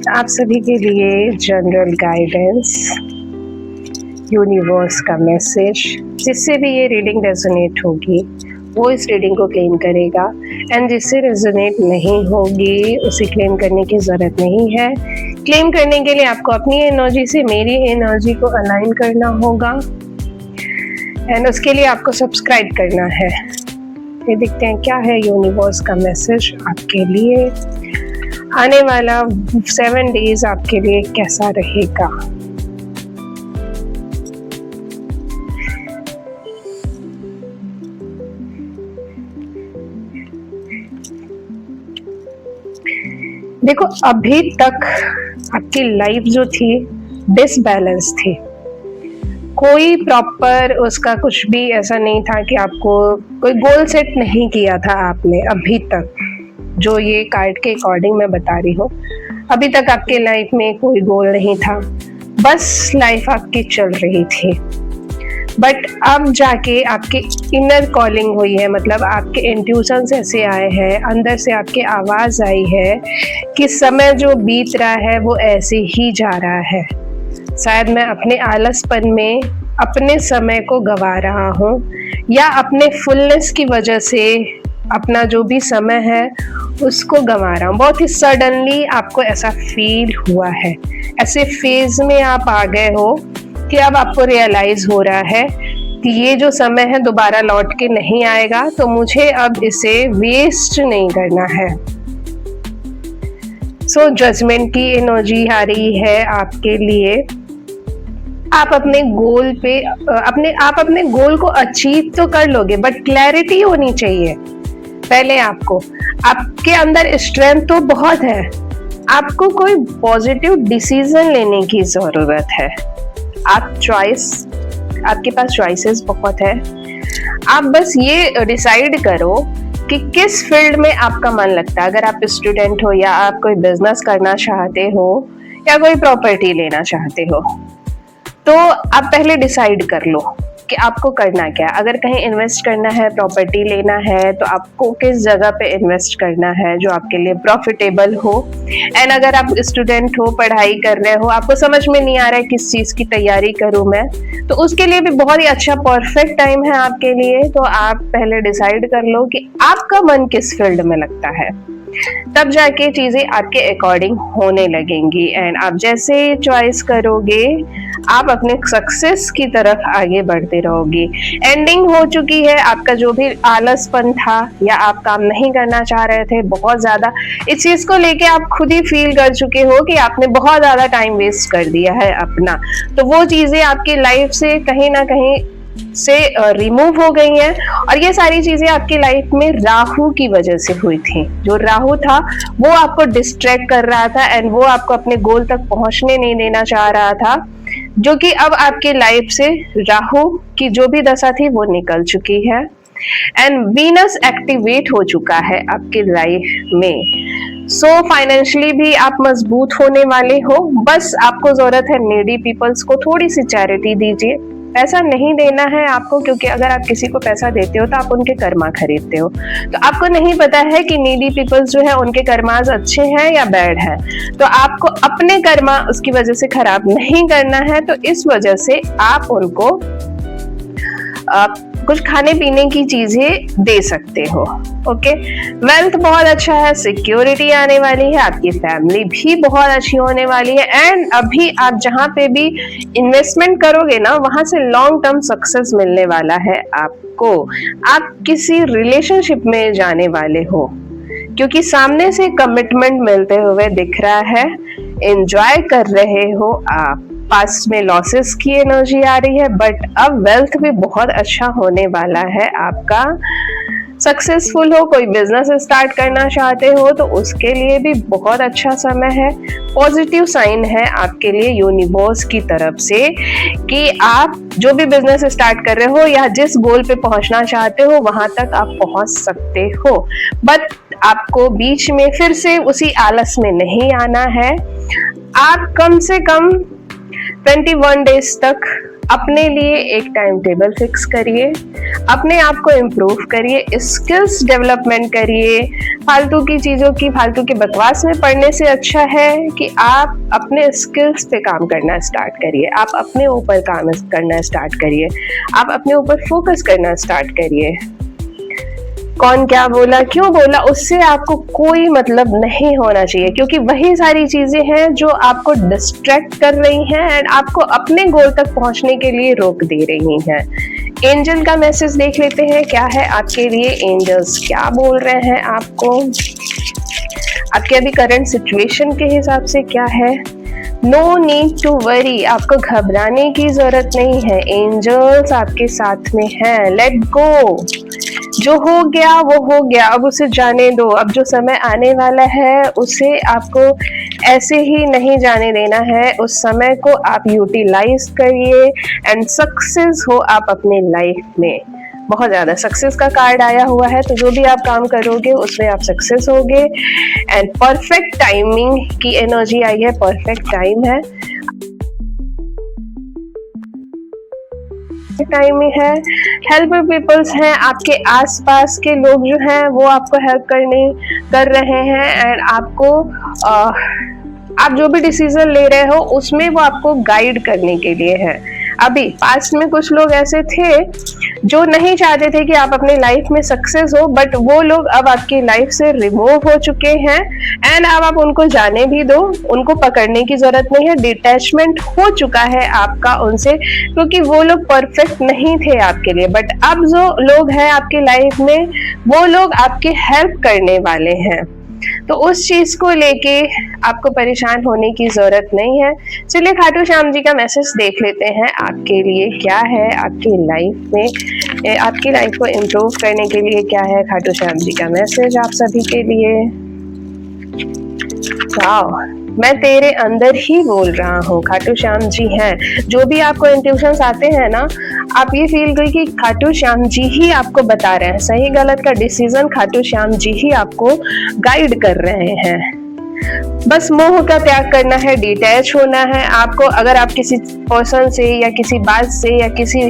आप सभी के लिए जनरल गाइडेंस, यूनिवर्स का मैसेज, जिससे भी ये रीडिंग रेजोनेट होगी वो इस रीडिंग को क्लेम करेगा, एंड जिससे रेजोनेट नहीं होगी उसे क्लेम करने की ज़रूरत नहीं है। क्लेम करने के लिए आपको अपनी एनर्जी से मेरी एनर्जी को अलाइन करना होगा, एंड उसके लिए आपको सब्सक्राइब करना है। ये देखते हैं क्या है यूनिवर्स का मैसेज आपके लिए। आने वाला 7 डेज आपके लिए कैसा रहेगा। देखो, अभी तक आपकी लाइफ जो थी डिसबैलेंस थी। कोई प्रॉपर उसका कुछ भी ऐसा नहीं था कि आपको कोई गोल सेट नहीं किया था आपने अभी तक। जो ये कार्ड के अकॉर्डिंग मैं बता रही हूँ, अभी तक आपके लाइफ में कोई गोल नहीं था, बस लाइफ आपकी चल रही थी। बट अब जाके आपकी इनर कॉलिंग हुई है, मतलब आपके इंट्यूशंस ऐसे आए हैं, अंदर से आपकी आवाज़ आई है कि समय जो बीत रहा है वो ऐसे ही जा रहा है। शायद मैं अपने आलसपन में अपने समय को गंवा रहा हूँ, या अपने फुलनेस की वजह से अपना जो भी समय है उसको गंवा रहा हूँ। बहुत ही सडनली आपको ऐसा फील हुआ है, ऐसे फेज में आप आ गए हो कि अब आपको रियलाइज हो रहा है कि ये जो समय है दोबारा लौट के नहीं आएगा, तो मुझे अब इसे वेस्ट नहीं करना है। सो जजमेंट की एनर्जी आ रही है आपके लिए। आप अपने गोल पे आप अपने गोल को अचीव तो कर लोगे, बट क्लैरिटी होनी चाहिए पहले आपको। आपके अंदर स्ट्रेंथ तो बहुत है, आपको कोई पॉजिटिव डिसीजन लेने की जरूरत है। आपके पास चॉइसेस बहुत है। आप बस ये डिसाइड करो कि किस फील्ड में आपका मन लगता है। अगर आप स्टूडेंट हो, या आप कोई बिजनेस करना चाहते हो, या कोई प्रॉपर्टी लेना चाहते हो, तो आप पहले डिसाइड कर लो कि आपको करना क्या। अगर कहीं इन्वेस्ट करना है, प्रॉपर्टी लेना है, तो आपको किस जगह पे इन्वेस्ट करना है जो आपके लिए प्रॉफिटेबल हो। एंड अगर आप स्टूडेंट हो, पढ़ाई कर रहे हो, आपको समझ में नहीं आ रहा है किस चीज़ की तैयारी करूं मैं, तो उसके लिए भी बहुत ही अच्छा परफेक्ट टाइम है आपके लिए। तो आप पहले डिसाइड कर लो कि आपका मन किस फील्ड में लगता है, तब जाके चीज़ें आपके अकॉर्डिंग होने लगेंगी। एंड आप जैसे चॉइस करोगे, आप अपने सक्सेस की तरफ आगे बढ़ते रहोगे। एंडिंग हो चुकी है आपका जो भी आलसपन था, या आप काम नहीं करना चाह रहे थे बहुत ज़्यादा, इस चीज़ को लेके आप खुद ही फील कर चुके हो कि आपने बहुत ज़्यादा टाइम वेस्ट कर दिया है अपना। तो वो चीज़ें आपकी लाइफ से कहीं ना कहीं से रिमूव हो गई हैं, और ये सारी चीजें आपकी लाइफ में राहु की वजह से हुई थी। जो राहु था वो आपको डिस्ट्रैक्ट कर रहा था, एंड वो आपको अपने गोल तक पहुंचने नहीं देना चाह रहा था, जो कि अब आपकी लाइफ से राहु की जो भी दशा थी वो निकल चुकी है। एंड वीनस एक्टिवेट हो चुका है आपकी लाइफ में। सो फाइनेंशियली भी आप मजबूत होने वाले हो। बस आपको जरूरत है नीडी पीपल्स को थोड़ी सी चैरिटी दीजिए। पैसा नहीं देना है आपको, क्योंकि अगर आप किसी को पैसा देते हो तो आप उनके कर्मा खरीदते हो, तो आपको नहीं पता है कि नीडी पीपल्स जो है उनके कर्माज अच्छे हैं या बैड है। तो आपको अपने कर्मा उसकी वजह से खराब नहीं करना है, तो इस वजह से आप उनको कुछ खाने पीने की चीजें दे सकते हो। ओके, वेल्थ बहुत अच्छा है, सिक्योरिटी आने वाली है, आपकी फैमिली भी बहुत अच्छी होने वाली है। एंड अभी आप जहाँ पे भी इन्वेस्टमेंट करोगे ना, वहां से लॉन्ग टर्म सक्सेस मिलने वाला है आपको। आप किसी रिलेशनशिप में जाने वाले हो, क्योंकि सामने से कमिटमेंट मिलते हुए दिख रहा है। एंजॉय कर रहे हो आप। पास्ट में लॉसेस की एनर्जी आ रही है, बट अब वेल्थ भी बहुत अच्छा होने वाला है आपका। सक्सेसफुल हो, कोई बिजनेस स्टार्ट करना चाहते हो, तो उसके लिए भी बहुत अच्छा समय है। पॉजिटिव साइन है आपके लिए यूनिवर्स की तरफ से कि आप जो भी बिजनेस स्टार्ट कर रहे हो, या जिस गोल पे पहुंचना चाहते हो वहां तक आप पहुंच सकते हो। बट आपको बीच में फिर से उसी आलस में नहीं आना है। आप कम से कम 21 डेज तक अपने लिए एक टाइम टेबल फिक्स करिए, अपने आप को इम्प्रूव करिए, स्किल्स डेवलपमेंट करिए। फालतू की चीज़ों की, फालतू के बकवास में पढ़ने से अच्छा है कि आप अपने स्किल्स पे काम करना स्टार्ट करिए, आप अपने ऊपर काम करना स्टार्ट करिए, आप अपने ऊपर फोकस करना स्टार्ट करिए। कौन क्या बोला, क्यों बोला, उससे आपको कोई मतलब नहीं होना चाहिए, क्योंकि वही सारी चीजें हैं जो आपको डिस्ट्रैक्ट कर रही हैं एंड आपको अपने गोल तक पहुंचने के लिए रोक दे रही हैं। एंजल का मैसेज देख लेते हैं, क्या है आपके लिए, एंजल्स क्या बोल रहे हैं आपको, आपके अभी करंट सिचुएशन के हिसाब से क्या है। नो नीड टू वरी, आपको घबराने की जरूरत नहीं है, एंजल्स आपके साथ में हैं। लेट गो, जो हो गया वो हो गया, अब उसे जाने दो। अब जो समय आने वाला है उसे आपको ऐसे ही नहीं जाने देना है, उस समय को आप यूटिलाइज करिए एंड सक्सेस हो आप अपने लाइफ में। बहुत ज़्यादा सक्सेस का कार्ड आया हुआ है, तो जो भी आप काम करोगे उसमें आप सक्सेस होगे एंड परफेक्ट टाइमिंग की एनर्जी आई है, परफेक्ट टाइम है, टाइम ही है। हेल्प पीपल्स हैं, आपके आसपास के लोग जो हैं वो आपको हेल्प कर रहे हैं एंड आपको आप जो भी डिसीजन ले रहे हो उसमें वो आपको गाइड करने के लिए है। अभी पास्ट में कुछ लोग ऐसे थे जो नहीं चाहते थे कि आप अपनी लाइफ में सक्सेस हो, बट वो लोग अब आपकी लाइफ से रिमूव हो चुके हैं एंड अब आप उनको जाने भी दो, उनको पकड़ने की जरूरत नहीं है, डिटैचमेंट हो चुका है आपका उनसे, क्योंकि वो लोग परफेक्ट नहीं थे आपके लिए। बट अब जो लोग हैं आपकी लाइफ में वो लोग आपकी हेल्प करने वाले हैं, तो उस चीज को लेके आपको परेशान होने की जरूरत नहीं है। चलिए खाटू श्याम जी का मैसेज देख लेते हैं, आपके लिए क्या है, आपकी लाइफ में, आपकी लाइफ को इम्प्रूव करने के लिए क्या है खाटू श्याम जी का मैसेज आप सभी के लिए। वाओ, मैं तेरे अंदर ही बोल रहा हूँ, खाटू श्याम जी हैं। जो भी आपको इंट्यूशंस आते हैं ना, आप ये फील करिए कि खाटू श्याम जी ही आपको बता रहे हैं, सही गलत का डिसीजन खाटू श्याम जी ही आपको गाइड कर रहे हैं। बस मोह का त्याग करना है, डिटैच होना है आपको। अगर आप किसी पर्सन से या किसी बात से या किसी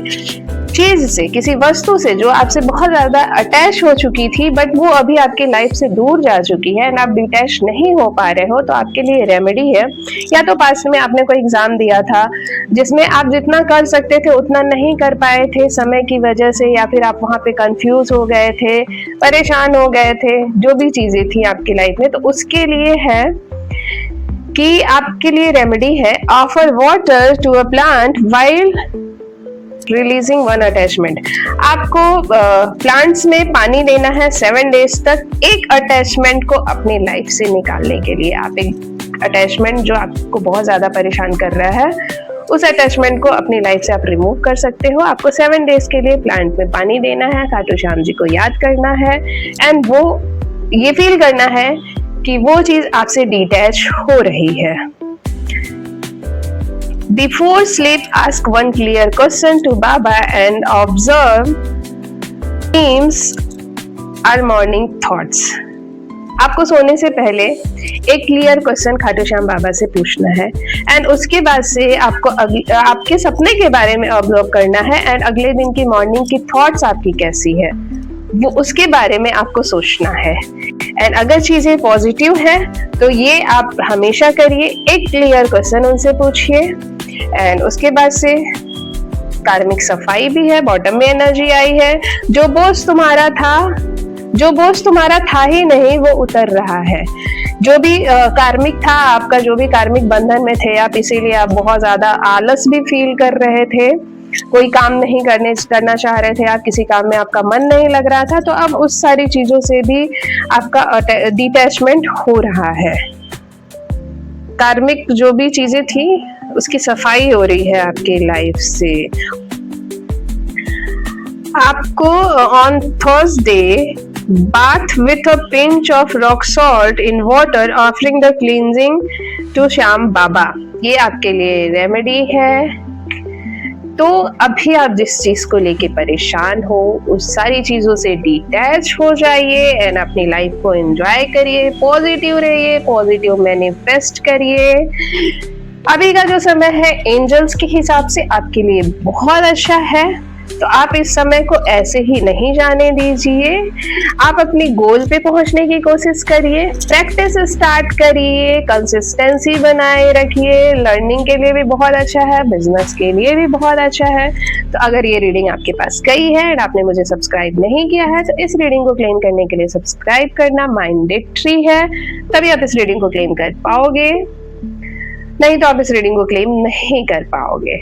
चीज से, किसी वस्तु से जो आपसे बहुत ज्यादा अटैच हो चुकी थी बट वो अभी आपकी लाइफ से दूर जा चुकी है एंड आप डिटैच नहीं हो पा रहे हो, तो आपके लिए रेमेडी है। या तो पास्ट में आपने कोई एग्जाम दिया था जिसमें आप जितना कर सकते थे उतना नहीं कर पाए थे समय की वजह से, या फिर आप वहां पे कंफ्यूज हो गए थे, परेशान हो गए थे, जो भी चीजें थी आपकी लाइफ में, तो उसके लिए है कि आपके लिए रेमेडी है, offer water to a plant while releasing one attachment. आपको प्लांट्स में पानी देना है 7 डेज तक, एक अटैचमेंट को अपनी लाइफ से निकालने के लिए। आप एक अटैचमेंट जो आपको बहुत ज्यादा परेशान कर रहा है, उस अटैचमेंट को अपनी लाइफ से आप रिमूव कर सकते हो। आपको 7 डेज के लिए प्लांट में पानी देना है, खाटू श्याम जी को याद करना है एंड वो ये फील करना है कि वो चीज आपसे डिटैच हो रही है। Before sleep, ask one clear question to Baba and observe dreams or morning thoughts. आपको सोने से पहले एक क्लियर क्वेश्चन खाटू श्याम बाबा से पूछना है एंड उसके बाद से आपको आपके सपने के बारे में ऑब्जर्व करना है एंड अगले दिन की मॉर्निंग की थॉट्स आपकी कैसी है वो उसके बारे में आपको सोचना है। एंड अगर चीजें पॉजिटिव है तो ये आप हमेशा करिए, एक क्लियर क्वेश्चन उनसे पूछिए एंड उसके बाद से कार्मिक सफाई भी है, बॉटम में एनर्जी आई है, जो बोझ तुम्हारा था ही नहीं वो उतर रहा है। जो भी कार्मिक था आपका, जो भी कार्मिक बंधन में थे आप, इसीलिए आप बहुत ज्यादा आलस भी फील कर रहे थे, कोई काम नहीं करना चाह रहे थे आप, किसी काम में आपका मन नहीं लग रहा था, तो अब उस सारी चीजों से भी आपका डिटैचमेंट हो रहा है। कार्मिक जो भी चीजें थी उसकी सफाई हो रही है आपकी लाइफ से। आपको on Thursday bath with a pinch of rock salt in water offering the cleansing to Shyam Baba, ये आपके लिए रेमेडी है। तो अभी आप जिस चीज को लेके परेशान हो उस सारी चीजों से डिटैच हो जाइए एंड अपनी लाइफ को एंजॉय करिए, पॉजिटिव रहिए, पॉजिटिव मैनिफेस्ट करिए अभी का जो समय है एंजल्स के हिसाब से आपके लिए बहुत अच्छा है, तो आप इस समय को ऐसे ही नहीं जाने दीजिए। आप अपनी गोल पे पहुंचने की कोशिश करिए, प्रैक्टिस स्टार्ट करिए, कंसिस्टेंसी बनाए रखिए। लर्निंग के लिए भी बहुत अच्छा है, बिजनेस के लिए भी बहुत अच्छा है। तो अगर ये रीडिंग आपके पास गई है और आपने मुझे सब्सक्राइब नहीं किया है, तो इस रीडिंग को क्लेम करने के लिए सब्सक्राइब करना मैंडेटरी है, तभी आप इस रीडिंग को क्लेम कर पाओगे, नहीं तो आप इस रीडिंग को क्लेम नहीं कर पाओगे।